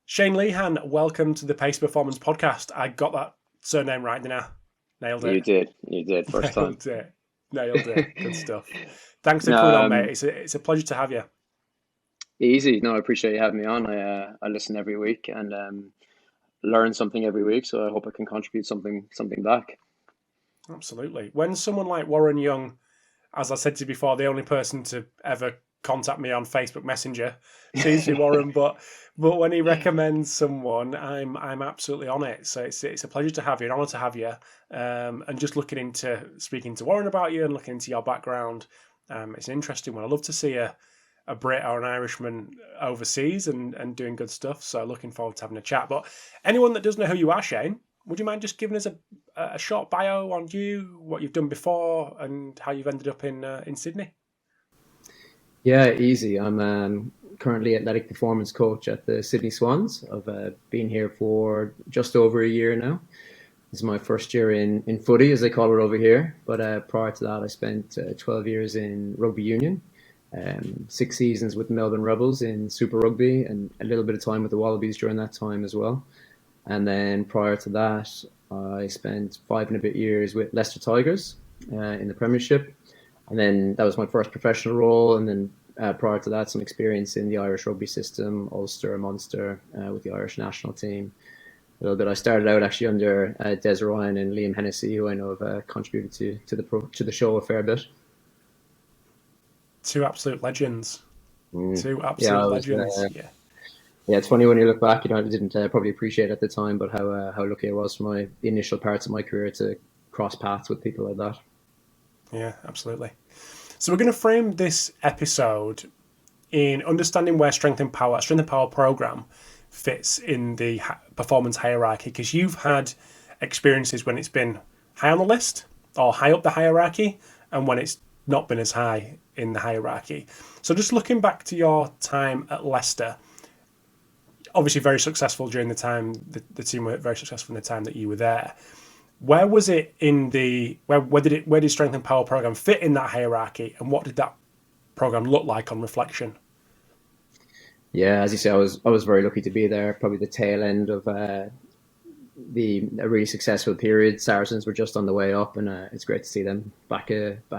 Shane Lehane, welcome to the Pacey Performance Podcast. I got that surname right, didn't I? Nailed You it. did. You did first time. Nailed it. Nailed it. Good stuff. Thanks for coming on, mate. It's a pleasure to have you. Easy. No, I appreciate you having me on. I listen every week and learn something every week. So I hope I can contribute something back. Absolutely. When someone like Warren Young, as I said to you before, the only person to ever contact me on Facebook Messenger seems to be Warren, but when he recommends someone, I'm absolutely on it. So it's a pleasure to have you, an honour to have you, and just looking into speaking to Warren about you and looking into your background. It's an interesting one. I love to see a Brit or an Irishman overseas and doing good stuff. So looking forward to having a chat. But anyone that doesn't know who you are, Shane, would you mind just giving us a short bio on you, what you've done before, and how you've ended up in Sydney? Yeah, easy. I'm currently athletic performance coach at the Sydney Swans. I've been here for just over a year now. This is my first year in footy, as they call it over here. But prior to that, I spent 12 years in rugby union, 6 seasons with the Melbourne Rebels in Super Rugby, and a little bit of time with the Wallabies during that time as well. And then prior to that, I spent 5 and a bit years with Leicester Tigers in the Premiership. And then that was my first professional role. And then prior to that, some experience in the Irish rugby system, Ulster, Munster, with the Irish national team. A little bit. I started out actually under Des Ryan and Liam Hennessy, who I know have contributed to the show a fair bit. Two absolute legends. Two absolute Yeah, legends. Yeah, it's funny when you look back. I didn't probably appreciate at the time, but how lucky I was for the initial parts of my career to cross paths with people like that. Yeah, absolutely. So we're going to frame this episode in understanding where Strength and Power program fits in the performance hierarchy, because you've had experiences when it's been high on the list or high up the hierarchy, and when it's not been as high in the hierarchy. So just looking back to your time at Leicester, obviously very successful during the time, the team were very successful in the time that you were there. Where was it in the where did Strength and Power program fit in that hierarchy, and what did that program look like on reflection? Yeah, as you say, I was very lucky to be there. Probably the tail end of a really successful period. Saracens were just on the way up, and it's great to see them back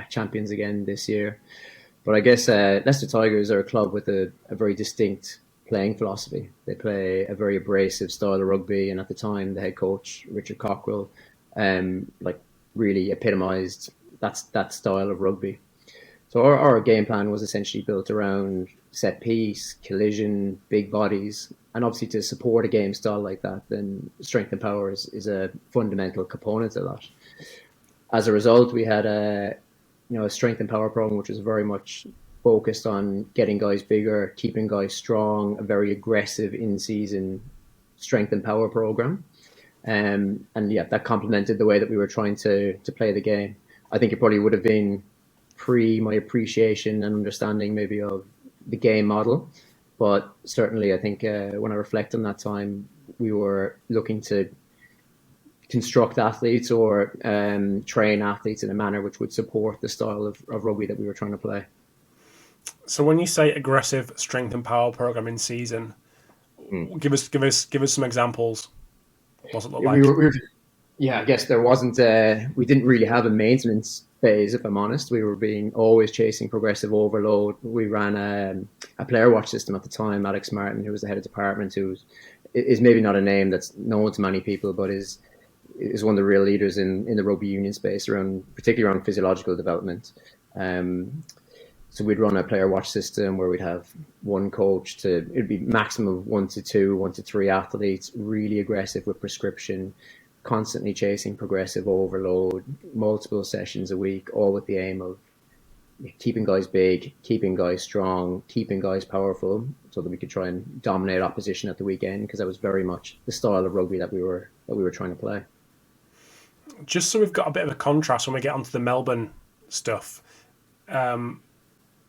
champions again this year. But I guess Leicester Tigers are a club with a very distinct playing philosophy. They play a very abrasive style of rugby, and at the time, the head coach Richard Cockrell really epitomised that style of rugby. So our game plan was essentially built around set piece, collision, big bodies, and obviously to support a game style like that, then strength and power is a fundamental component of that. As a result, we had a strength and power program which was very much focused on getting guys bigger, keeping guys strong, a very aggressive in-season strength and power program. And yeah, that complemented the way that we were trying to play the game. I think it probably would have been pre my appreciation and understanding maybe of the game model. But certainly I think when I reflect on that time, we were looking to construct athletes or train athletes in a manner which would support the style of rugby that we were trying to play. So when you say aggressive strength and power program in season, give us some examples. What's it look like? I guess there wasn't. We didn't really have a maintenance phase, if I'm honest. We were always chasing progressive overload. We ran a player watch system at the time. Alex Martin, who was the head of department, who is maybe not a name that's known to many people, but is one of the real leaders in the rugby union space, particularly around physiological development. So we'd run a player watch system where we'd have one coach it'd be maximum of 1 to 2, 1 to 3 athletes, really aggressive with prescription, constantly chasing progressive overload, multiple sessions a week, all with the aim of keeping guys big, keeping guys strong, keeping guys powerful, so that we could try and dominate opposition at the weekend, because that was very much the style of rugby that we were trying to play. Just so we've got a bit of a contrast when we get onto the Melbourne stuff.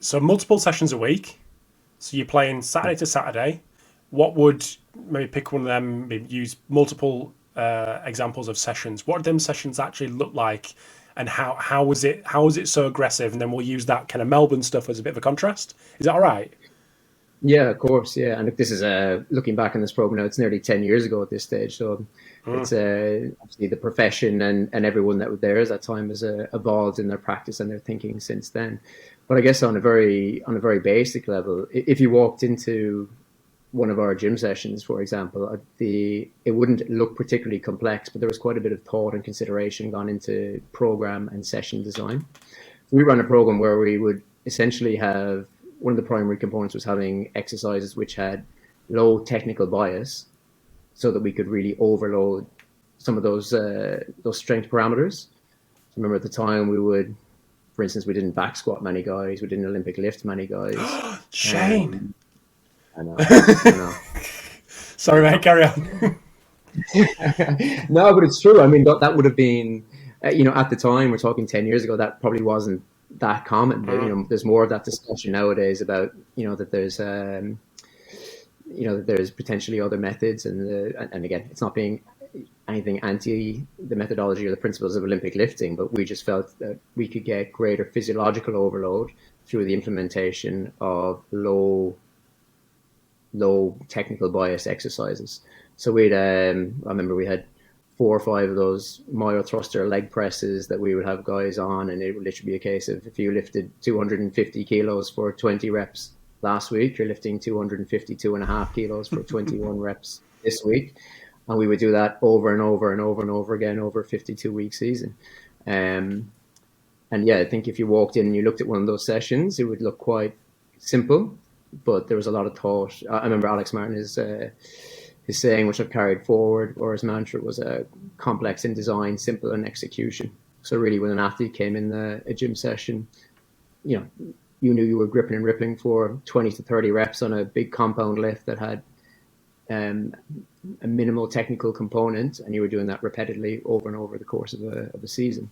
So multiple sessions a week. So you're playing Saturday to Saturday. What would, maybe pick one of them, maybe use multiple examples of sessions. What did them sessions actually look like, and how was it so aggressive? And then we'll use that kind of Melbourne stuff as a bit of a contrast. Is that all right? Yeah, of course. Yeah, and this is looking back on this program now. It's nearly 10 years ago at this stage, so it's obviously the profession and everyone that was there at that time has evolved in their practice and their thinking since then. But I guess on a very basic level, if you walked into one of our gym sessions, for example, it wouldn't look particularly complex, but there was quite a bit of thought and consideration gone into program and session design. So we ran a program where we would essentially have one of the primary components was having exercises which had low technical bias, so that we could really overload some of those strength parameters. So remember at the time for instance, we didn't back squat many guys, we didn't Olympic lift many guys. Shane. I know. Sorry, mate, carry on. No, but it's true. I mean, that would have been, at the time, we're talking 10 years ago, that probably wasn't that common. But, there's more of that discussion nowadays about, that there's, that there's potentially other methods. And again, it's not being anything anti the methodology or the principles of Olympic lifting, but we just felt that we could get greater physiological overload through the implementation of low technical bias exercises. So I remember we had 4 or 5 of those myo thruster leg presses that we would have guys on, and it would literally be a case of if you lifted 250 kilos for 20 reps last week, you're lifting 252.5 kilos for 21 reps this week. And we would do that over and over and over and over again over a 52-week season. And yeah, I think if you walked in and you looked at one of those sessions, it would look quite simple, but there was a lot of thought. I remember Alex Martin, his saying, which I've carried forward, or his mantra was complex in design, simple in execution. So really, when an athlete came in a gym session, you knew you were gripping and rippling for 20 to 30 reps on a big compound lift that had a minimal technical component, and you were doing that repeatedly over and over the course of a season.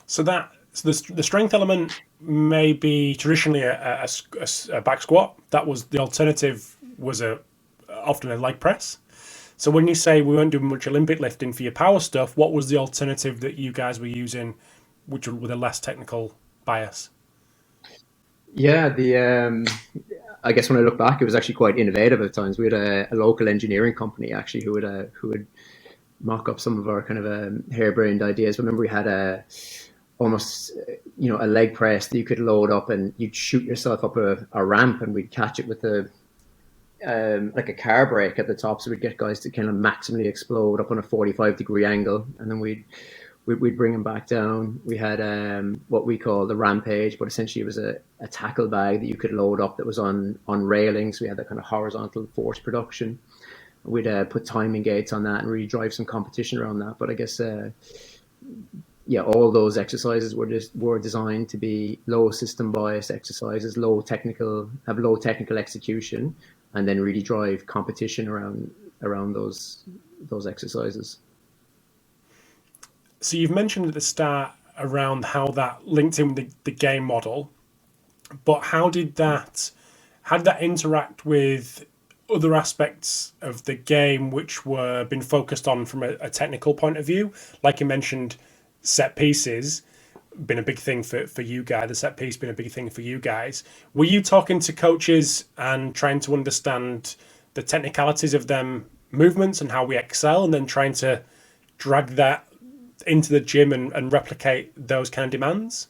So the strength element may be traditionally a back squat. That was the alternative, was often a leg press. So when you say we weren't doing much Olympic lifting for your power stuff, what was the alternative that you guys were using, which with a less technical bias? Yeah, I guess when I look back, it was actually quite innovative at times. We had a local engineering company actually who would mock up some of our kind of harebrained ideas. Remember, we had almost a leg press that you could load up, and you'd shoot yourself up a ramp, and we'd catch it with like a car brake at the top, so we'd get guys to kind of maximally explode up on a 45-degree angle, and then we'd bring them back down. We had what we call the rampage, but essentially it was a tackle bag that you could load up that was on railings. We had that kind of horizontal force production. We'd put timing gates on that and really drive some competition around that. But I guess all those exercises were designed to be low system bias exercises, low technical execution, and then really drive competition around those exercises. So you've mentioned at the start around how that linked in with the game model, but how did that interact with other aspects of the game which were been focused on from a technical point of view? Like you mentioned, set pieces been a big thing for you guys. The set piece been a big thing for you guys. Were you talking to coaches and trying to understand the technicalities of them movements and how we excel, and then trying to drag that into the gym and replicate those kind of demands?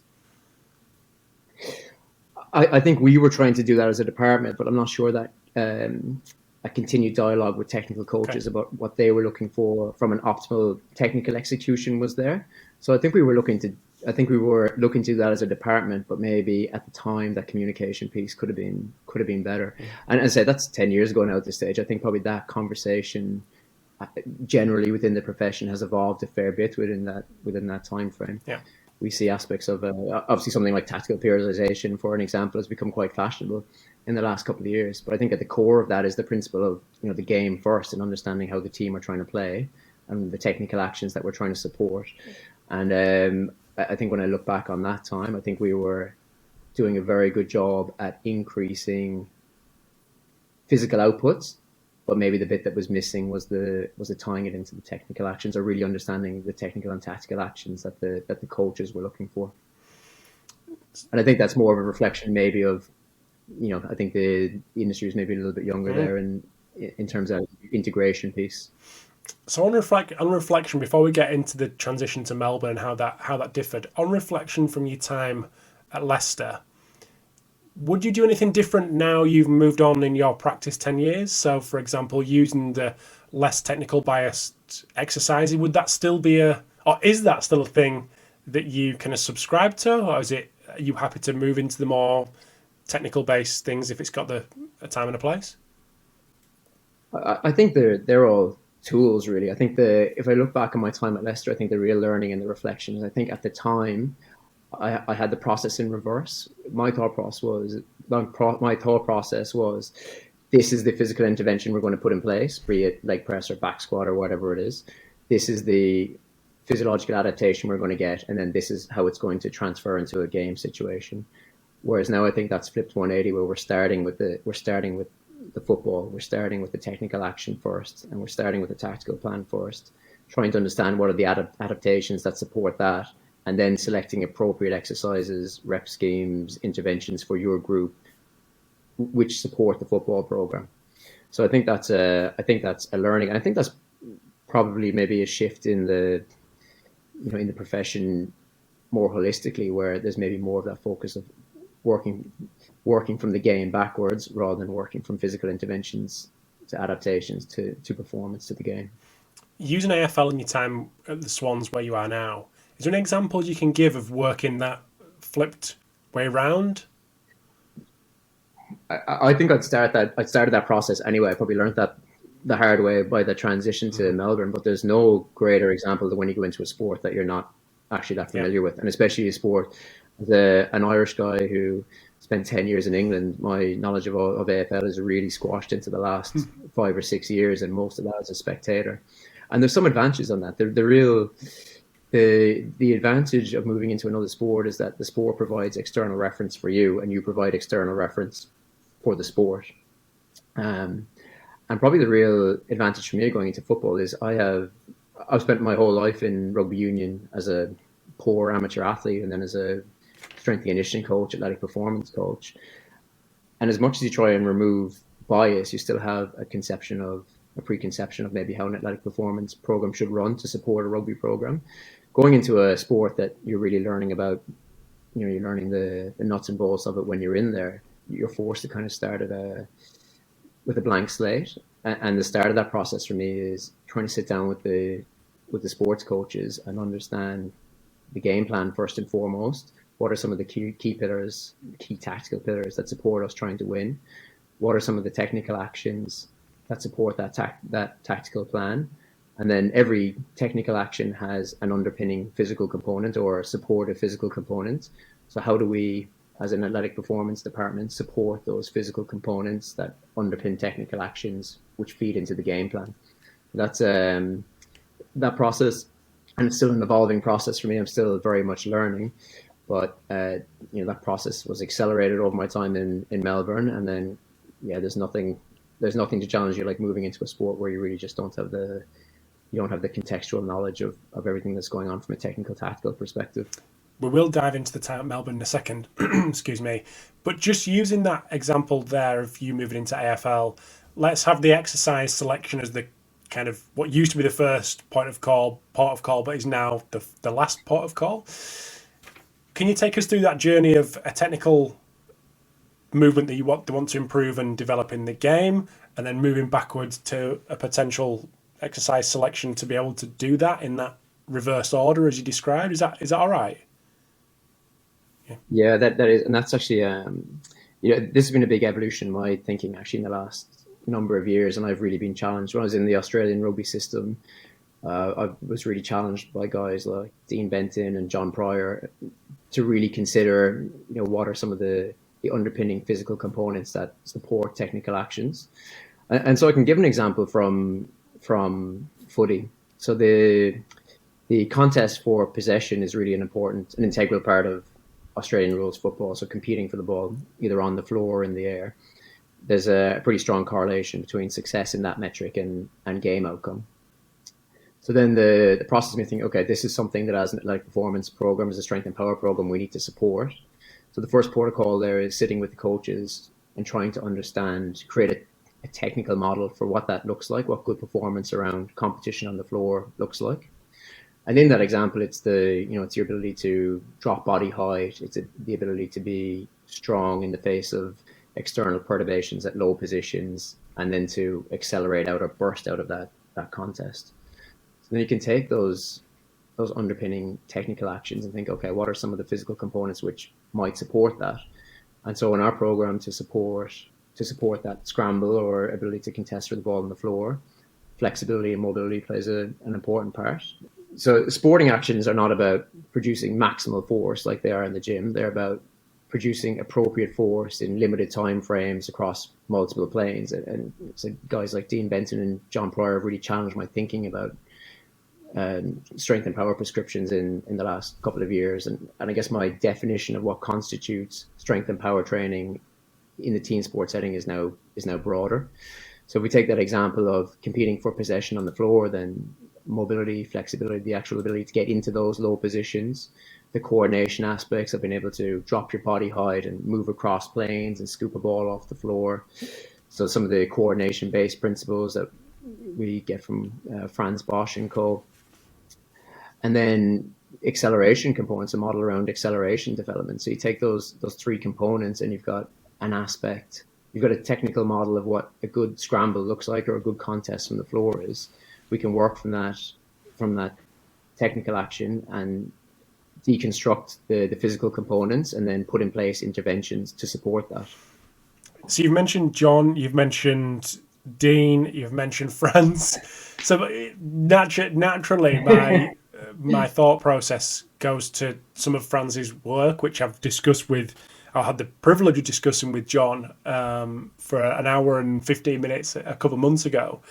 I think we were trying to do that as a department, but I'm not sure that a continued dialogue with technical coaches about what they were looking for from an optimal technical execution was there. So I think we were looking to do that as a department, but maybe at the time that communication piece could have been better. And as I said, that's 10 years ago now at this stage. I think probably that conversation generally within the profession has evolved a fair bit within that time frame. Yeah. We see aspects of obviously something like tactical periodization, for an example, has become quite fashionable in the last couple of years. But I think at the core of that is the principle of the game first, and understanding how the team are trying to play and the technical actions that we're trying to support. And I think when I look back on that time, I think we were doing a very good job at increasing physical outputs. But maybe the bit that was missing was the tying it into the technical actions, or really understanding the technical and tactical actions that the coaches were looking for. And I think that's more of a reflection maybe of, I think the industry is maybe a little bit younger there in terms of integration piece. So on reflection, before we get into the transition to Melbourne and how that differed, on reflection from your time at Leicester, would you do anything different now you've moved on in your practice 10 years? So, for example, using the less technical biased exercises, would that still be or is that still a thing that you kind of subscribe to? Or are you happy to move into the more technical based things if it's got a time and a place? I think they're all tools, really. I think if I look back on my time at Leicester, I think the real learning and the reflections, I think at the time, I had the process in reverse. My thought process was, this is the physical intervention we're going to put in place, be it leg press or back squat or whatever it is. This is the physiological adaptation we're going to get, and then this is how it's going to transfer into a game situation. Whereas now I think that's flipped 180, where we're starting with the football, we're starting with the technical action first, and we're starting with the tactical plan first, trying to understand what are the adaptations that support that, and then selecting appropriate exercises, rep schemes, interventions for your group, which support the football program. So I think that's a learning, and I think that's probably maybe a shift in the profession more holistically, where there's maybe more of that focus of working from the game backwards rather than working from physical interventions to adaptations to performance to the game. Using AFL in your time at the Swans where you are now, is there an example you can give of working that flipped way round? I think I'd started that process anyway. I probably learned that the hard way by the transition to Melbourne, but there's no greater example than when you go into a sport that you're not actually that familiar with, and especially a sport as an Irish guy who spent 10 years in England. My knowledge of AFL is really squashed into the last 5 or 6 years, and most of that as a spectator. And there's some advantages on that. The advantage of moving into another sport is that the sport provides external reference for you, and you provide external reference for the sport. And probably the real advantage for me going into football is I've spent my whole life in rugby union as a poor amateur athlete, and then as a strength and conditioning coach, athletic performance coach. And as much as you try and remove bias, you still have a preconception of maybe how an athletic performance program should run to support a rugby program. Going into a sport that you're really learning about, you're learning the nuts and bolts of it when you're in there, you're forced to kind of start with a blank slate. And the start of that process for me is trying to sit down with the sports coaches and understand the game plan first and foremost. What are some of the key pillars, key tactical pillars that support us trying to win? What are some of the technical actions that support that tactical plan? And then every technical action has an underpinning physical component or a supportive physical component. So how do we, as an athletic performance department, support those physical components that underpin technical actions which feed into the game plan? That's that process, and it's still an evolving process for me. I'm still very much learning, but that process was accelerated over my time in Melbourne. And then there's nothing to challenge you like moving into a sport where you really just don't have the contextual knowledge of everything that's going on from a technical tactical perspective. We will dive into the time at Melbourne in a second, excuse me. But just using that example there of you moving into AFL, let's have the exercise selection as the kind of what used to be the first port of call, but is now the last port of call. Can you take us through that journey of a technical movement that you want to improve and develop in the game, and then moving backwards to a potential exercise selection to be able to do that in that reverse order as you described? Is that all right? Yeah, that is, and that's actually this has been a big evolution in my thinking actually in the last number of years, and I've really been challenged. When I was in the Australian rugby system, I was really challenged by guys like Dean Benton and John Pryor to really consider, what are some of the underpinning physical components that support technical actions. And so I can give an example from footy. So the contest for possession is really an integral part of Australian rules football. So competing for the ball, either on the floor or in the air. There's a pretty strong correlation between success in that metric and game outcome. So then the process of me thinking, okay, this is something that as an athletic performance program, as a strength and power program, we need to support. So the first protocol there is sitting with the coaches and trying to understand, create a technical model for what that looks like, what good performance around competition on the floor looks like. And in that example, it's it's your ability to drop body height. It's the ability to be strong in the face of external perturbations at low positions, and then to accelerate out or burst out of that contest. So then you can take those underpinning technical actions and think, okay, what are some of the physical components which might support that? And so in our program, to support that scramble or ability to contest for the ball on the floor, flexibility and mobility plays an important part. So sporting actions are not about producing maximal force like they are in the gym. They're about producing appropriate force in limited time frames across multiple planes. And so guys like Dean Benton and John Pryor have really challenged my thinking about strength and power prescriptions in the last couple of years. And I guess my definition of what constitutes strength and power training in the team sport setting is now broader. So if we take that example of competing for possession on the floor, then mobility, flexibility, the actual ability to get into those low positions, the coordination aspects of being able to drop your body height and move across planes and scoop a ball off the floor. So some of the coordination-based principles that we get from Franz Bosch and co. And then acceleration components, a model around acceleration development. So you take those three components and you've got an aspect, you've got a technical model of what a good scramble looks like or a good contest from the floor is. We can work from that technical action and deconstruct the physical components and then put in place interventions to support that. So you've mentioned John, you've mentioned Dean, you've mentioned Franz. So naturally, my thought process goes to some of Franz's work, which I've discussed with. I had the privilege of discussing with John for an hour and 15 minutes a couple of months ago.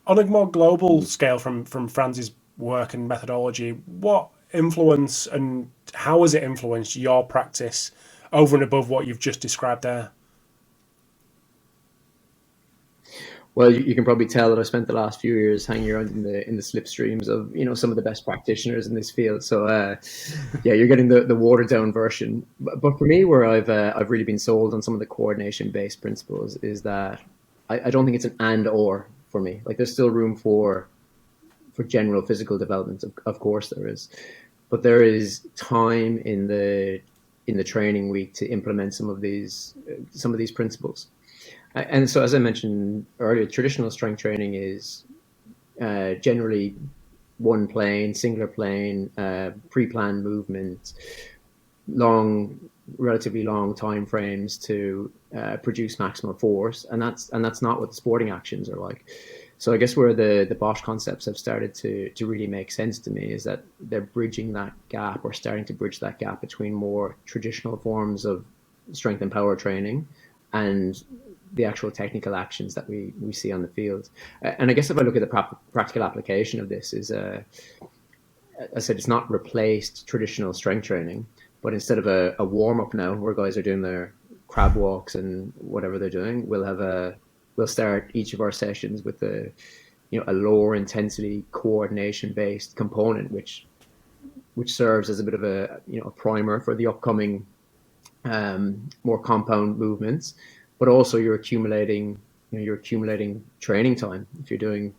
On a more global scale from Franz's work and methodology, what influence and how has it influenced your practice over and above what you've just described there? Well, you can probably tell that I spent the last few years hanging around in the slipstreams of some of the best practitioners in this field. So yeah, you're getting the watered down version. But for me, where I've really been sold on some of the coordination based principles is that I don't think it's an and or for me. Like there's still room for general physical development. Of course there is, but there is time in the training week to implement some of these principles. And so, as I mentioned earlier, traditional strength training is generally one plane, singular plane, pre-planned movement, relatively long time frames to produce maximal force, and that's not what the sporting actions are like. So I guess where the Bosch concepts have started to really make sense to me is that they're bridging that gap, or starting to bridge that gap between more traditional forms of strength and power training and the actual technical actions that we see on the field. And I guess if I look at the practical application of this is, I said it's not replaced traditional strength training, but instead of a warm-up now where guys are doing their crab walks and whatever they're doing, we'll start each of our sessions with a lower intensity coordination based component, which serves as a bit of a primer for the upcoming more compound movements. But also you're accumulating training time. If you're doing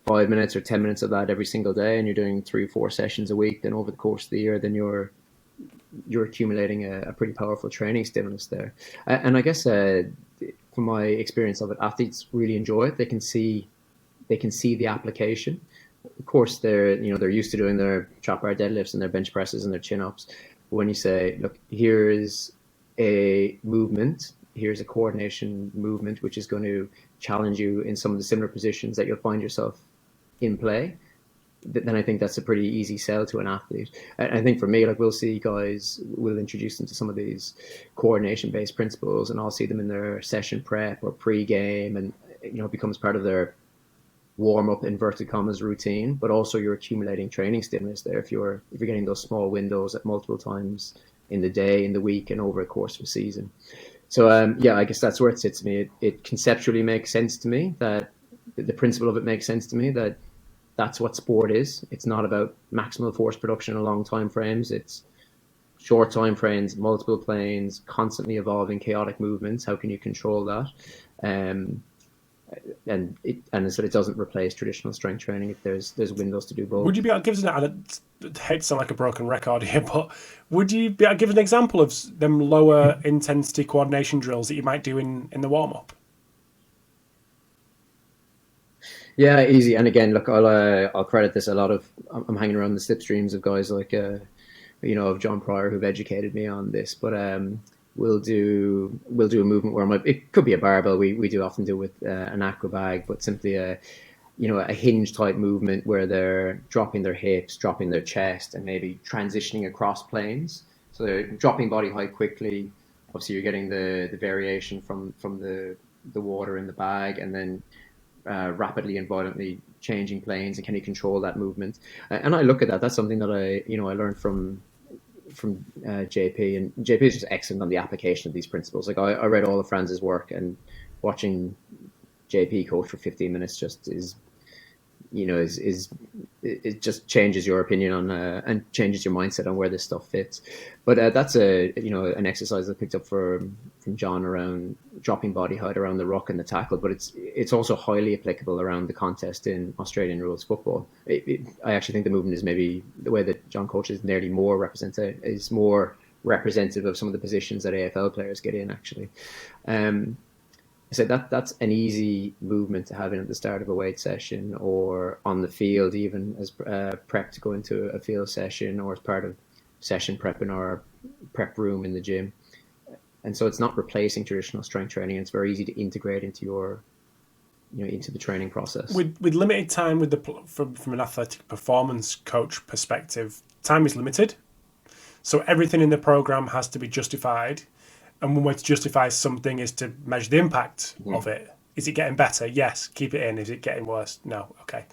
5 minutes or 10 minutes of that every single day, and you're doing 3 or 4 sessions a week, then over the course of the year, then you're accumulating a pretty powerful training stimulus there. And I guess from my experience of it, athletes really enjoy it. They can see the application. Of course, they're used to doing their trap bar deadlifts and their bench presses and their chin ups. But when you say, look, here is a movement, here's a coordination movement which is going to challenge you in some of the similar positions that you'll find yourself in play, then I think that's a pretty easy sell to an athlete. And I think for me, like, we'll see guys, we'll introduce them to some of these coordination based principles, and I'll see them in their session prep or pre-game, and it becomes part of their warm-up inverted commas routine. But also you're accumulating training stimulus there if you're getting those small windows at multiple times in the day, in the week, and over the course of a season. So yeah, I guess that's where it sits to me. It conceptually makes sense to me, that the principle of it makes sense to me, that that's what sport is. It's not about maximal force production in long time frames. It's short time frames, multiple planes, constantly evolving, chaotic movements. How can you control that? And so it doesn't replace traditional strength training. There's windows to do both. Would you be able to give us I hate to sound like a broken record here, but would you be able to give an example of them lower intensity coordination drills that you might do in the warm up? Yeah, easy. And again, look, I'll credit this a lot of. I'm hanging around the slipstreams of guys like of John Pryor who've educated me on this. But we'll do a movement where it could be a barbell. We do often do with an aqua bag, but simply a hinge type movement where they're dropping their hips, dropping their chest, and maybe transitioning across planes. So they're dropping body height quickly. Obviously, you're getting the variation from the water in the bag, and then rapidly and violently changing planes, and can you control that movement? And I look at that. That's something that I learned from JP, and JP is just excellent on the application of these principles. Like I read all of Franz's work, and watching JP coach for 15 minutes just is it just changes your opinion on and changes your mindset on where this stuff fits. But that's an exercise I picked up from John around dropping body height around the ruck and the tackle. But it's also highly applicable around the contest in Australian rules football. I actually think the movement is maybe the way that John coaches nearly more representative of some of the positions that AFL players get in actually. So that's an easy movement to have in at the start of a weight session, or on the field, even as prep to go into a field session, or as part of session prep in our prep room in the gym. And so it's not replacing traditional strength training. It's very easy to integrate into your, into the training process. With limited time, from an athletic performance coach perspective, time is limited. So everything in the program has to be justified. And one way to justify something is to measure the impact of it. Is it getting better? Yes. Keep it in. Is it getting worse? No. Okay.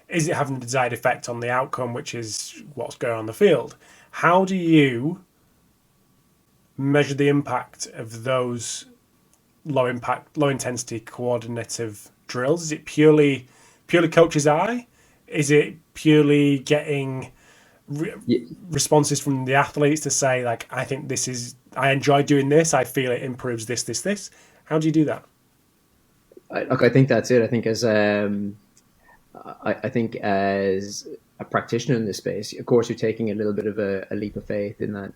Is it having the desired effect on the outcome, which is what's going on the field? How do you measure the impact of those low intensity coordinative drills? Is it purely coach's eye? Is it purely getting responses from the athletes to say, like, I enjoy doing this, I feel it improves this? How do you do that? I think that's it. I think as a practitioner in this space, of course, you're taking a little bit of a leap of faith in that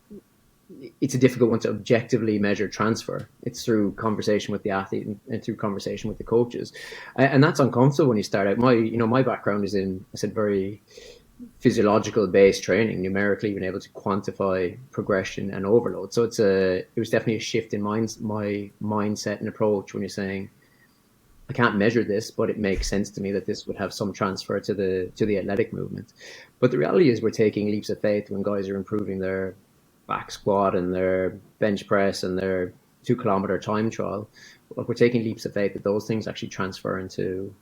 it's a difficult one to objectively measure transfer. It's through conversation with the athlete and through conversation with the coaches. And that's uncomfortable when you start out. My background is in, I said, very physiological based training, numerically being able to quantify progression and overload. So it was definitely a shift in my mindset and approach when you're saying, I can't measure this, but it makes sense to me that this would have some transfer to the athletic movement. But the reality is we're taking leaps of faith when guys are improving their back squat and their bench press and their 2 kilometer time trial. We're taking leaps of faith that those things actually transfer into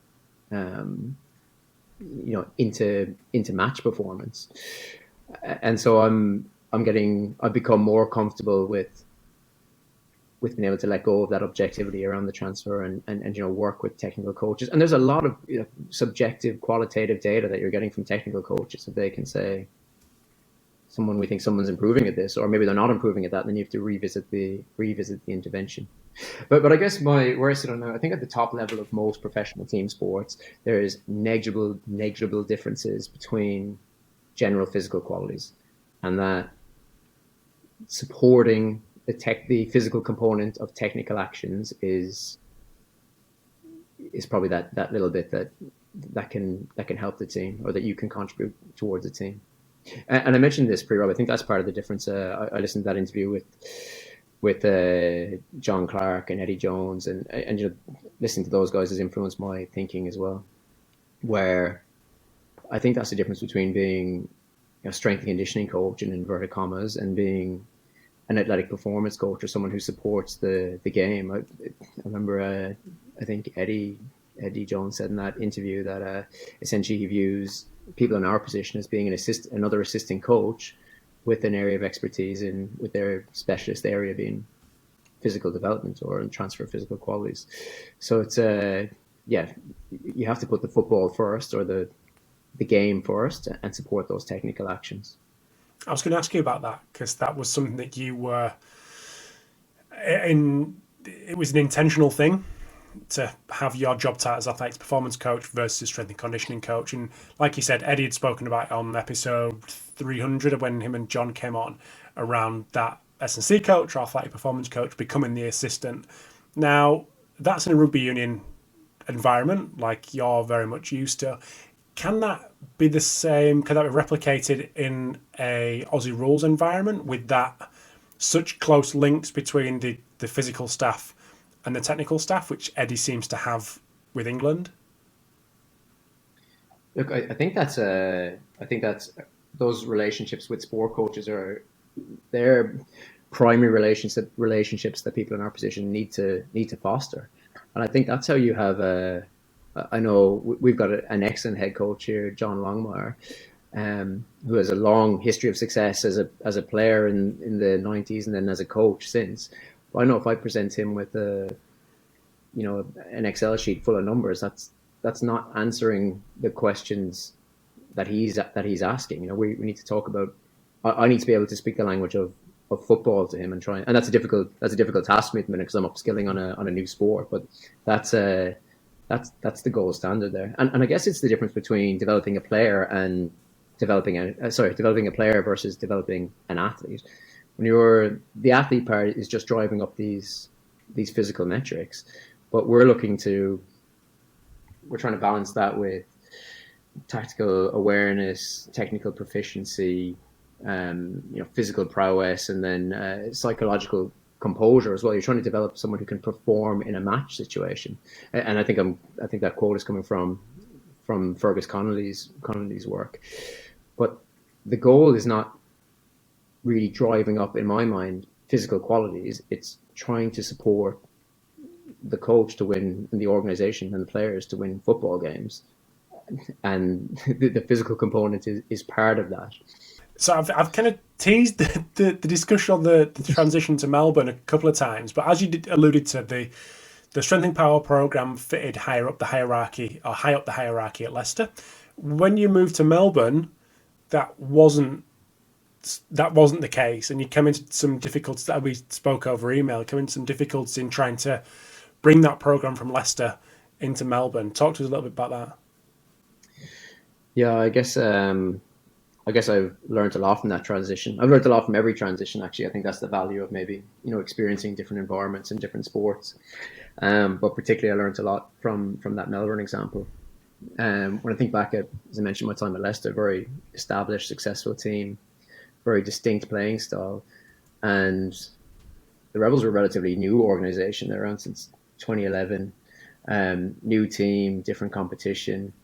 into match performance. And so I've become more comfortable with being able to let go of that objectivity around the transfer and work with technical coaches. And there's a lot of subjective qualitative data that you're getting from technical coaches that they can say, we think someone's improving at this, or maybe they're not improving at that, and then you have to revisit the intervention. But I guess where I sit on now, I think at the top level of most professional team sports, there is negligible differences between general physical qualities, and that supporting the physical component of technical actions is probably that little bit that can help the team, or that you can contribute towards the team. And I mentioned this pre-Rob. I think that's part of the difference. I listened to that interview with John Clark and Eddie Jones, and listening to those guys has influenced my thinking as well. Where I think that's the difference between being a strength and conditioning coach in inverted commas and being an athletic performance coach, or someone who supports the game. I remember I think Eddie Jones said in that interview that essentially he views people in our position as being another assistant coach with an area of expertise with their specialist area being physical development or transfer of physical qualities. So it's you have to put the football first, or the game first, and support those technical actions. I was going to ask you about that because that was something that you were in. It was an intentional thing to have your job title as athletics performance coach versus strength and conditioning coach. And like you said, Eddie had spoken about it on episode 300 when him and John came on around that S&C coach or athletic performance coach becoming the assistant. Now, that's in a rugby union environment like you're very much used to. Can that be the same? Can that be replicated in a Aussie rules environment with that such close links between the physical staff and the technical staff, which Eddie seems to have with England? Look, I think that's those relationships with sport coaches they're primary relationships that people in our position need to foster, and I think that's how you have I know we've got an excellent head coach here, John Longmire, who has a long history of success as a player in the 90s and then as a coach since. But I know if I present him with an Excel sheet full of numbers, that's not answering the questions that he's asking. We need to talk about. I need to be able to speak the language of football to him and try. And that's a difficult task for me at the minute because I'm upskilling on a new sport. But that's the gold standard there. And I guess it's the difference between developing a player and developing a player versus developing an athlete. When the athlete part is just driving up these physical metrics, but we're trying to balance that with tactical awareness, technical proficiency, physical prowess, and then psychological composure as well. You're trying to develop someone who can perform in a match situation. And I think that quote is coming from Fergus Connolly's work. But the goal is not really driving up, in my mind, physical qualities. It's trying to support the coach to win and the organization and the players to win football games. And the physical component is part of that. So I've kind of teased the discussion on the transition to Melbourne a couple of times, but as you alluded to, the Strength and Power program fitted high up the hierarchy at Leicester. When you moved to Melbourne, that wasn't the case, and you came into some difficulties that we spoke over email. Came into some difficulties in trying to bring that program from Leicester into Melbourne. Talk to us a little bit about that. Yeah, I guess I've learned a lot from that transition. I've learned a lot from every transition, actually. I think that's the value of maybe, experiencing different environments and different sports. But particularly I learned a lot from that Melbourne example. When I think back at, as I mentioned, my time at Leicester, very established, successful team, very distinct playing style. And the Rebels were a relatively new organisation. They're around since 2011. New team, different competition.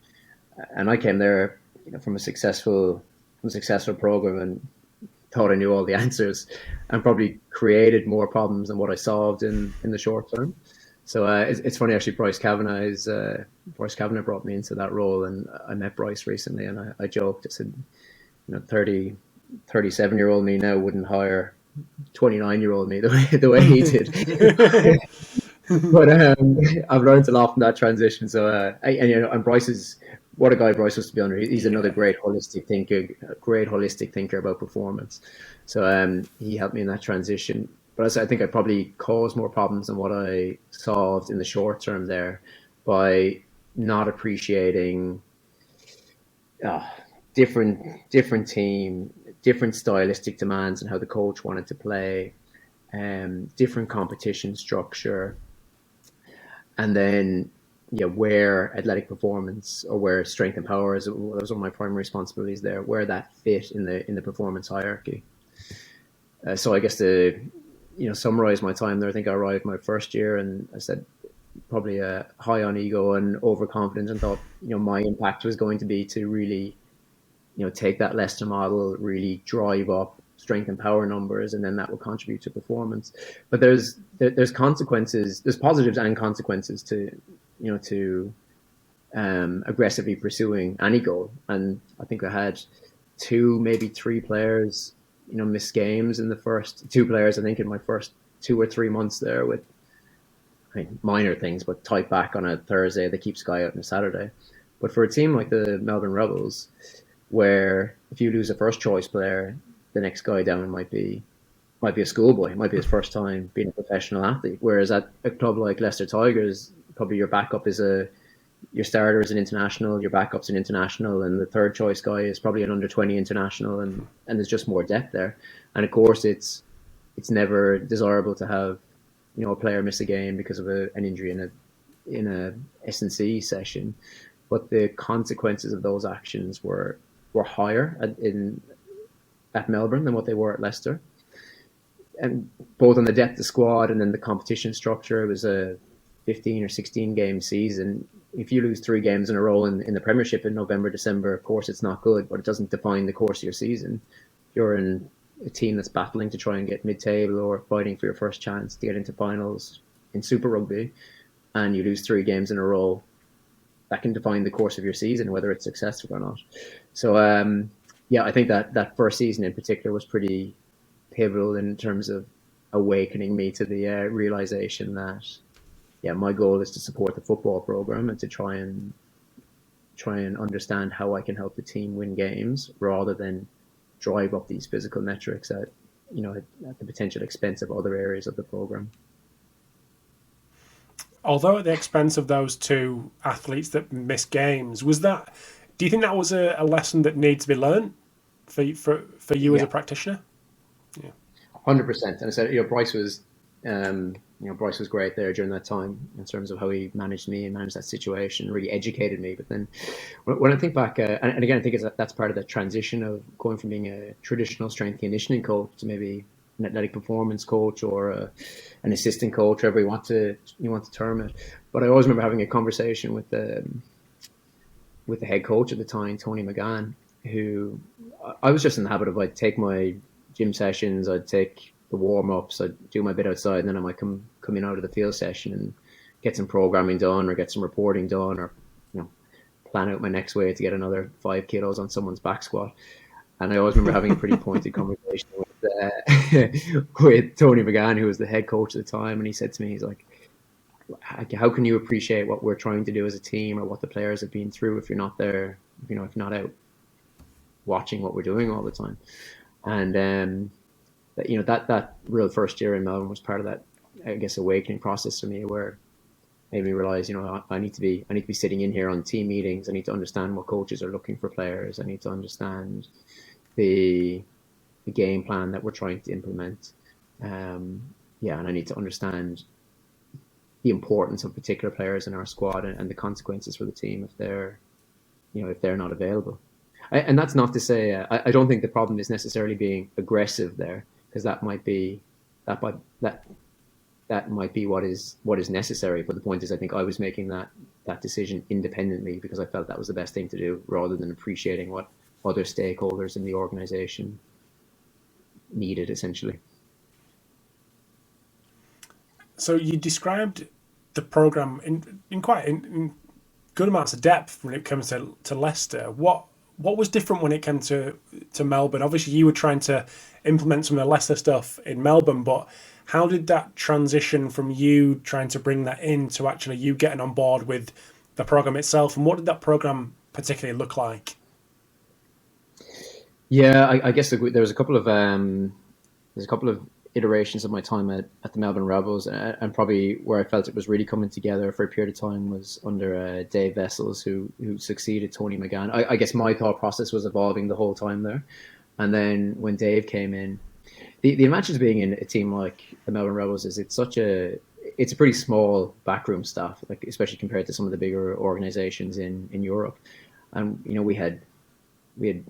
And I came there from a successful program and thought I knew all the answers and probably created more problems than what I solved in the short term. So it's funny, actually, Bryce Kavanagh brought me into that role, and I met Bryce recently, and I joked, I said, 37-year-old me now wouldn't hire 29-year-old me the way he did. But I've learned a lot from that transition. So and Bryce is what a guy Bryce was to be under. He's another great holistic thinker about performance. So he helped me in that transition. But I think I probably caused more problems than what I solved in the short term there by not appreciating different team, different stylistic demands and how the coach wanted to play, different competition structure, and then where athletic performance or where strength and power was one of my primary responsibilities there, where that fit in the performance hierarchy. So I guess to summarize my time there, I think I arrived my first year and I said probably high on ego and overconfident, and thought my impact was going to be to really take that Leicester model, really drive up strength and power numbers, and then that will contribute to performance. But there's consequences, there's positives and consequences to aggressively pursuing any goal. And I think I had 2, maybe 3 players, miss games in the first 2 players, I think, in my first 2 or 3 months there, with minor things, but type back on a Thursday, they keep Sky out on a Saturday. But for a team like the Melbourne Rebels, where if you lose a first choice player, the next guy down might be a schoolboy. It might be his first time being a professional athlete. Whereas at a club like Leicester Tigers, probably your backup is your starter is an international, your backup's an international, and the third choice guy is probably an under-20 international, and there's just more depth there. And of course, it's never desirable to have a player miss a game because of an injury in a S&C session, but the consequences of those actions were higher at Melbourne than what they were at Leicester. And both on the depth of squad and then the competition structure, it was a 15 or 16 game season. If you lose 3 games in a row in the Premiership in November, December, of course it's not good, but it doesn't define the course of your season. You're in a team that's battling to try and get mid-table or fighting for your first chance to get into finals in Super Rugby, and you lose 3 games in a row. That can define the course of your season, whether it's successful or not. So, I think that first season in particular was pretty pivotal in terms of awakening me to the realization that, my goal is to support the football program and to try and understand how I can help the team win games rather than drive up these physical metrics at the potential expense of other areas of the program. Although at the expense of those 2 athletes that missed games, do you think that was a lesson that needs to be learned for you as a practitioner? Yeah, 100%. And I said, Bryce was great there during that time in terms of how he managed me and managed that situation, really educated me. But then when I think back, and again, I think that's part of the transition of going from being a traditional strength conditioning coach to maybe an athletic performance coach or an assistant coach, whatever you want to term it. But I always remember having a conversation with the head coach at the time, Tony McGann, who I was just in the habit of, I'd take my gym sessions, I'd take the warm-ups, I'd do my bit outside, and then I might come in out of the field session and get some programming done or get some reporting done or plan out my next way to get another 5 kilos on someone's back squat. And I always remember having a pretty pointed conversation with Tony McGann, who was the head coach at the time, and he said to me, he's like, how can you appreciate what we're trying to do as a team or what the players have been through if you're not there, if you're not out watching what we're doing all the time? And that real first year in Melbourne was part of that, I guess, awakening process for me, where it made me realize, I need to be sitting in here on team meetings. I need to understand what coaches are looking for players. I need to understand the game plan that we're trying to implement. And I need to understand the importance of particular players in our squad and the consequences for the team if they're not available. And that's not to say I don't think the problem is necessarily being aggressive there, because that might be what is necessary. But the point is, I think I was making that decision independently because I felt that was the best thing to do, rather than appreciating what other stakeholders in the organization needed, essentially. So you described the program in quite in good amounts of depth when it comes to Leicester. What was different when it came to Melbourne? Obviously, you were trying to implement some of the Leicester stuff in Melbourne, but how did that transition from you trying to bring that in to actually you getting on board with the program itself? And what did that program particularly look like? Yeah, I guess there was a couple of iterations of my time at the Melbourne Rebels, and probably where I felt it was really coming together for a period of time was under Dave Vessels, who succeeded Tony McGann. I guess my thought process was evolving the whole time there, and then when Dave came in, the advantage of being in a team like the Melbourne Rebels is it's a pretty small backroom staff, like especially compared to some of the bigger organizations in Europe, and we had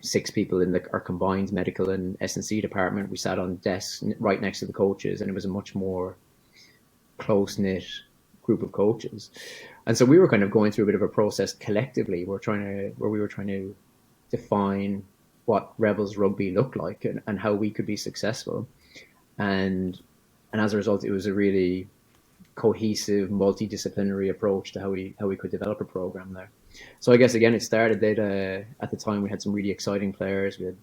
6 people in our combined medical and S&C department. We sat on desks right next to the coaches, and it was a much more close-knit group of coaches. And so we were kind of going through a bit of a process collectively. where we were trying to define what Rebels rugby looked like and how we could be successful. And as a result, it was a really cohesive, multidisciplinary approach to how we could develop a program there. So I guess, again, it started at the time we had some really exciting players. We had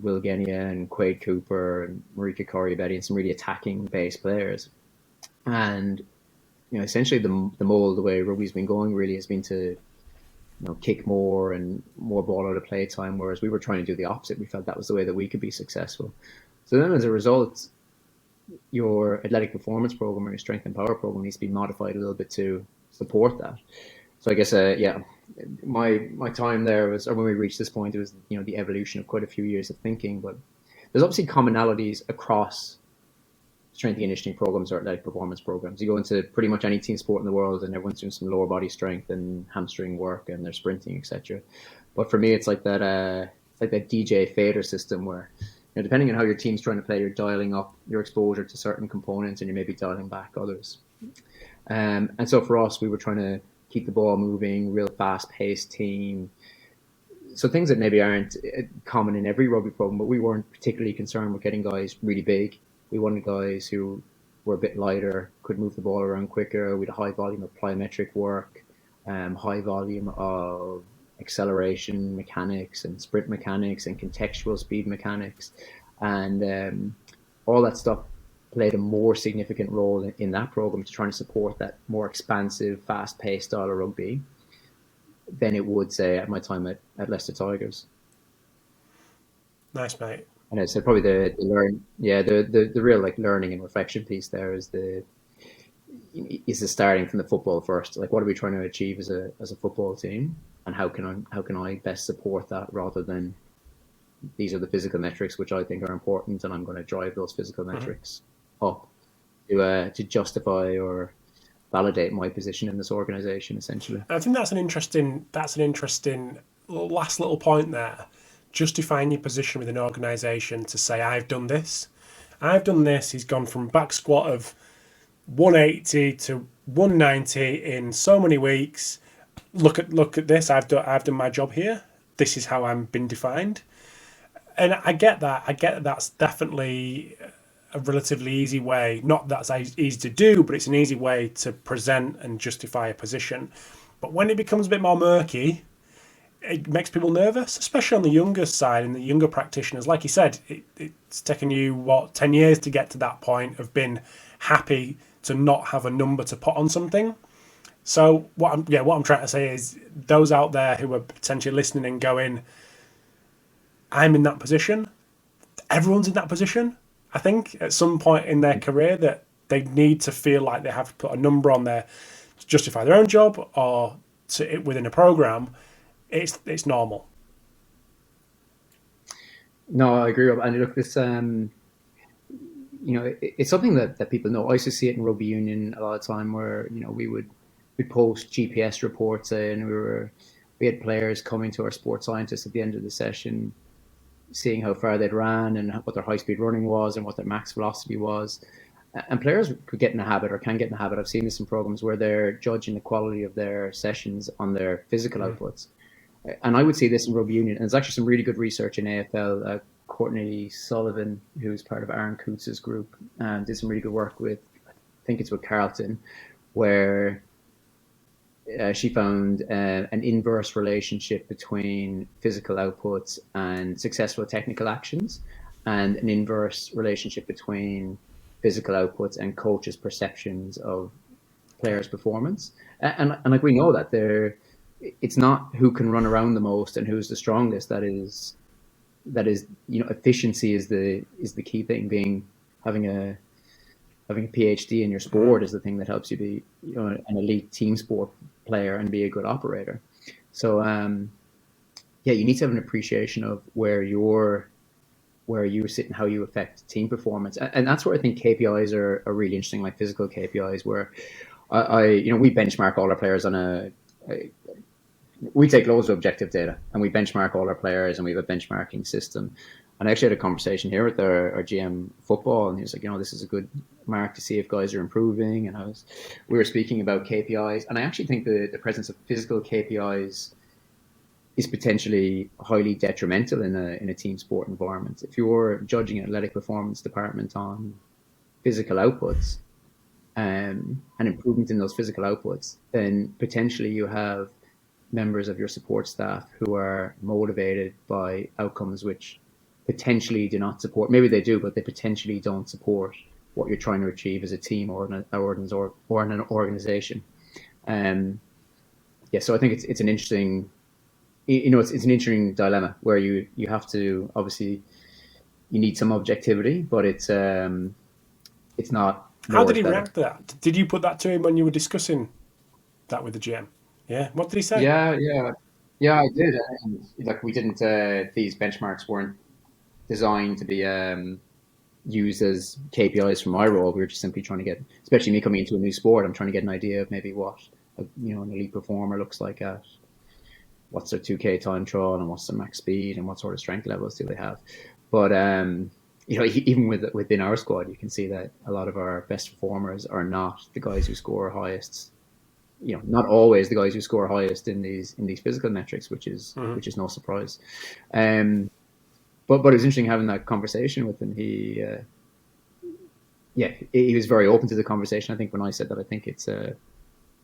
Will Genia and Quade Cooper and Marika Corey-Betty and some really attacking-based players. And, essentially the mold, the way rugby's been going really has been to kick more and more ball out of play time, whereas we were trying to do the opposite. We felt that was the way that we could be successful. So then as a result, your athletic performance program or your strength and power program needs to be modified a little bit to support that. So I guess, my time there was, or when we reached this point, it was, the evolution of quite a few years of thinking, but there's obviously commonalities across strength and conditioning programs or athletic performance programs. You go into pretty much any team sport in the world and everyone's doing some lower body strength and hamstring work and they're sprinting, etc. But for me, it's like that DJ fader system where, depending on how your team's trying to play, you're dialing up your exposure to certain components and you're maybe dialing back others. And so for us, we were trying to keep the ball moving, real fast-paced team. So things that maybe aren't common in every rugby program, but we weren't particularly concerned with getting guys really big. We wanted guys who were a bit lighter, could move the ball around quicker. We had a high volume of plyometric work, high volume of acceleration mechanics and sprint mechanics and contextual speed mechanics. And all that stuff played a more significant role in that program to trying to support that more expansive, fast-paced style of rugby than it would, say, at my time at Leicester Tigers. Nice, mate. And I said probably the real learning and reflection piece there is the starting from the football first. Like, what are we trying to achieve as a football team, and how can I best support that rather than these are the physical metrics which I think are important, and I'm going to drive those physical metrics up to justify or validate my position in this organization, essentially. I think that's an interesting last little point there. Justifying your position with an organisation to say, I've done this. He's gone from back squat of 180 to 190 in so many weeks. Look at this. I've done my job here. This is how I'm been defined. And I get that. That's definitely a relatively easy way. Not that's easy to do, but it's an easy way to present and justify a position. But when it becomes a bit more murky, it makes people nervous, especially on the younger side and the younger practitioners. Like you said, it's taken you 10 years to get to that point of being happy to not have a number to put on something. So what I'm trying to say is, those out there who are potentially listening and going, I'm in that position. Everyone's in that position. I think at some point in their career that they need to feel like they have to put a number on there to justify their own job or within a program. It's normal. No, I agree. And look, this, it's something that people know. I used to see it in rugby union a lot of time where, we'd post GPS reports and we had players coming to our sports scientists at the end of the session, seeing how far they'd ran and what their high speed running was and what their max velocity was. And players could get in a habit or can get in a habit. I've seen this in programs where they're judging the quality of their sessions on their physical outputs. And I would see this in rugby union. And there's actually some really good research in AFL. Courtney Sullivan, who's part of Aaron Coots's group, did some really good work with, I think it's with Carlton, where she found an inverse relationship between physical outputs and successful technical actions, and an inverse relationship between physical outputs and coaches' perceptions of players' performance. And like, we know that it's not who can run around the most and who's the strongest. That is, efficiency is the key thing. Having a PhD in your sport is the thing that helps you be, an elite team sport player and be a good operator. So, you need to have an appreciation of where you sit and how you affect team performance. And that's where I think KPIs are really interesting, like physical KPIs, where we benchmark all our players on we take loads of objective data and we benchmark all our players, and we have a benchmarking system. And I actually had a conversation here with our GM football, and he was like, this is a good mark to see if guys are improving. And we were speaking about KPIs, and I actually think the presence of physical KPIs is potentially highly detrimental in a team sport environment. If you're judging an athletic performance department on physical outputs and improvement in those physical outputs, then potentially you have members of your support staff who are motivated by outcomes which potentially do not support, maybe they do, but they potentially don't support what you're trying to achieve as a team or an organization. So I think it's an interesting it's an interesting dilemma where you have to, obviously, you need some objectivity, but it's not How more did is he better. react to that? Did you put that to him when you were discussing that with the GM? Yeah. What did he say? Yeah, I did. And, like, we didn't. These benchmarks weren't designed to be used as KPIs for my Okay. role. We were just simply trying to get, especially me coming into a new sport, I'm trying to get an idea of maybe what an elite performer looks like at what's their 2K time trial and what's their max speed and what sort of strength levels do they have. But even within our squad, you can see that a lot of our best performers are not the guys who score highest. Not always the guys who score highest in these physical metrics, which is Mm-hmm. no surprise. Um, but it was interesting having that conversation with him. He was very open to the conversation. I think when I said that, I think it's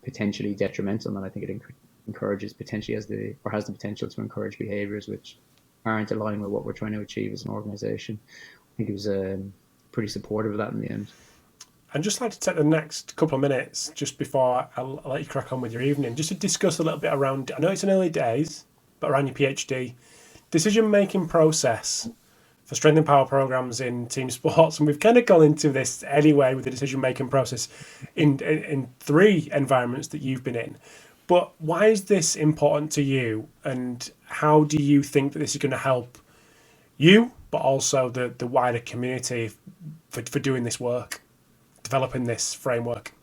potentially detrimental, and I think it encourages potentially has the potential to encourage behaviours which aren't aligned with what we're trying to achieve as an organisation. I think he was pretty supportive of that in the end. I'd just like to take the next couple of minutes just before I'll let you crack on with your evening, just to discuss a little bit around, I know it's in early days, but around your PhD, decision-making process for strength and power programs in team sports. And we've kind of gone into this anyway with the decision-making process in three environments that you've been in. But why is this important to you? And how do you think that this is going to help you, but also the wider community for doing this work, developing this framework?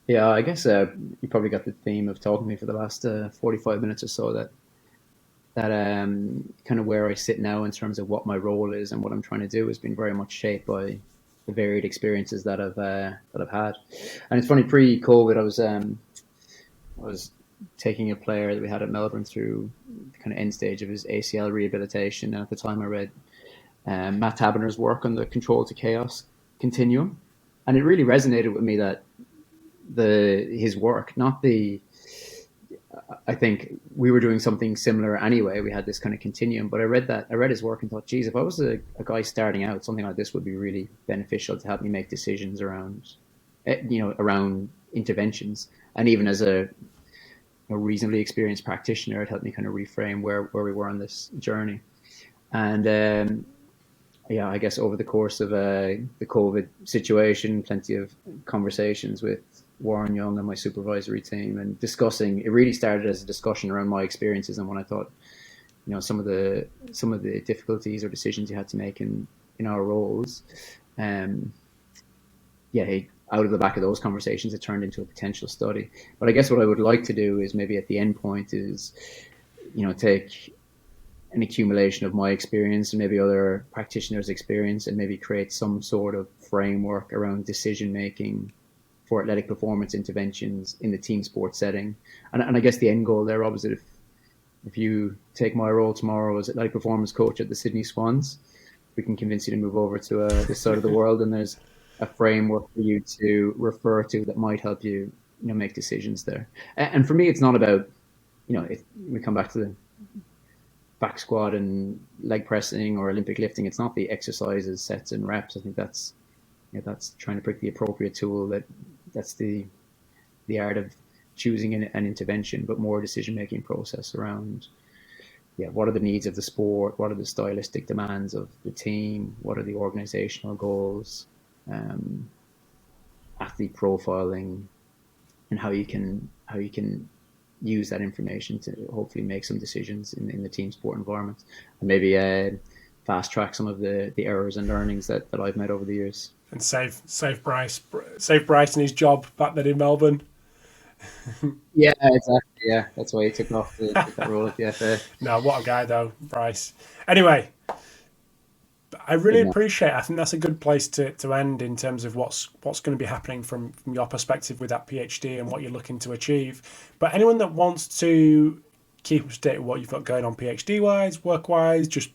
Yeah, I guess you probably got the theme of talking to me for the last 45 minutes or so. That kind of where I sit now in terms of what my role is and what I'm trying to do has been very much shaped by the varied experiences that I've had. And it's funny, pre-COVID, I was taking a player that we had at Melbourne through the kind of end stage of his ACL rehabilitation. And at the time, I read Matt Taberner's work on the control to chaos continuum, and it really resonated with me that his work, not the. I think we were doing something similar anyway. We had this kind of continuum, but I read his work and thought, geez, if I was a guy starting out, something like this would be really beneficial to help me make decisions around, around interventions. And even as a reasonably experienced practitioner, it helped me kind of reframe where we were on this journey. And I guess over the course of the COVID situation, plenty of conversations with Warren Young and my supervisory team, and discussing. It really started as a discussion around my experiences and when I thought, some of the difficulties or decisions you had to make in our roles. Out of the back of those conversations, it turned into a potential study. But I guess what I would like to do is maybe at the end point is, take an accumulation of my experience and maybe other practitioners' experience and maybe create some sort of framework around decision making for athletic performance interventions in the team sport setting. And I guess the end goal there, obviously, if you take my role tomorrow as athletic performance coach at the Sydney Swans, we can convince you to move over to this side of the world, and there's a framework for you to refer to that might help you, make decisions there. And for me, it's not about, if we come back to the back squat and leg pressing or Olympic lifting, it's not the exercises, sets and reps. I think that's trying to pick the appropriate tool. That's the art of choosing an intervention, but more decision-making process around, what are the needs of the sport? What are the stylistic demands of the team? What are the organizational goals? Athlete profiling, and how you can use that information to hopefully make some decisions in the team sport environment, and maybe fast track some of the errors and learnings that I've made over the years. And save Bryce and his job back then in Melbourne. Yeah, exactly. Yeah, that's why he took off to take that role at the FA. No, what a guy though, Bryce. Anyway, I really appreciate. I think that's a good place to end in terms of what's going to be happening from your perspective with that PhD and what you're looking to achieve. But anyone that wants to keep up to date with what you've got going on PhD wise, work wise, just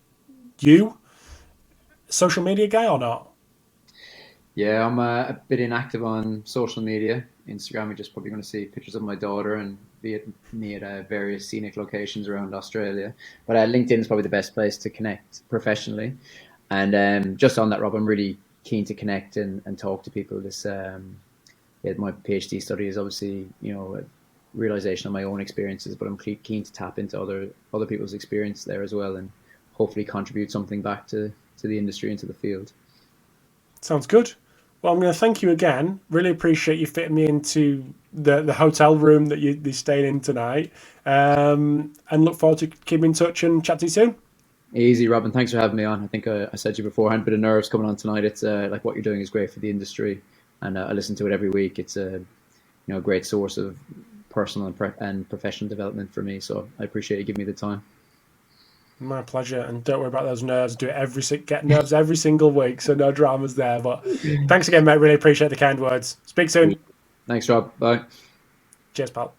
you, social media guy or not? Yeah, I'm a bit inactive on social media. Instagram, you're just probably going to see pictures of my daughter and me at various scenic locations around Australia. But LinkedIn is probably the best place to connect professionally. And just on that, Rob, I'm really keen to connect and talk to people. My PhD study is obviously, realization of my own experiences, but I'm keen to tap into other people's experience there as well, and hopefully contribute something back to the industry and to the field. Sounds good. Well, I'm going to thank you again. Really appreciate you fitting me into the hotel room that you stayed in tonight, and look forward to keeping in touch and chat to you soon. Easy, Robin. Thanks for having me on. I think I said to you beforehand, a bit of nerves coming on tonight. It's like what you're doing is great for the industry, and I listen to it every week. It's a great source of personal and professional development for me. So I appreciate you giving me the time. My pleasure, and don't worry about those nerves. Get nerves every single week, so no dramas there. But thanks again, mate. Really appreciate the kind words. Speak soon. Thanks, Rob. Bye. Cheers, pal.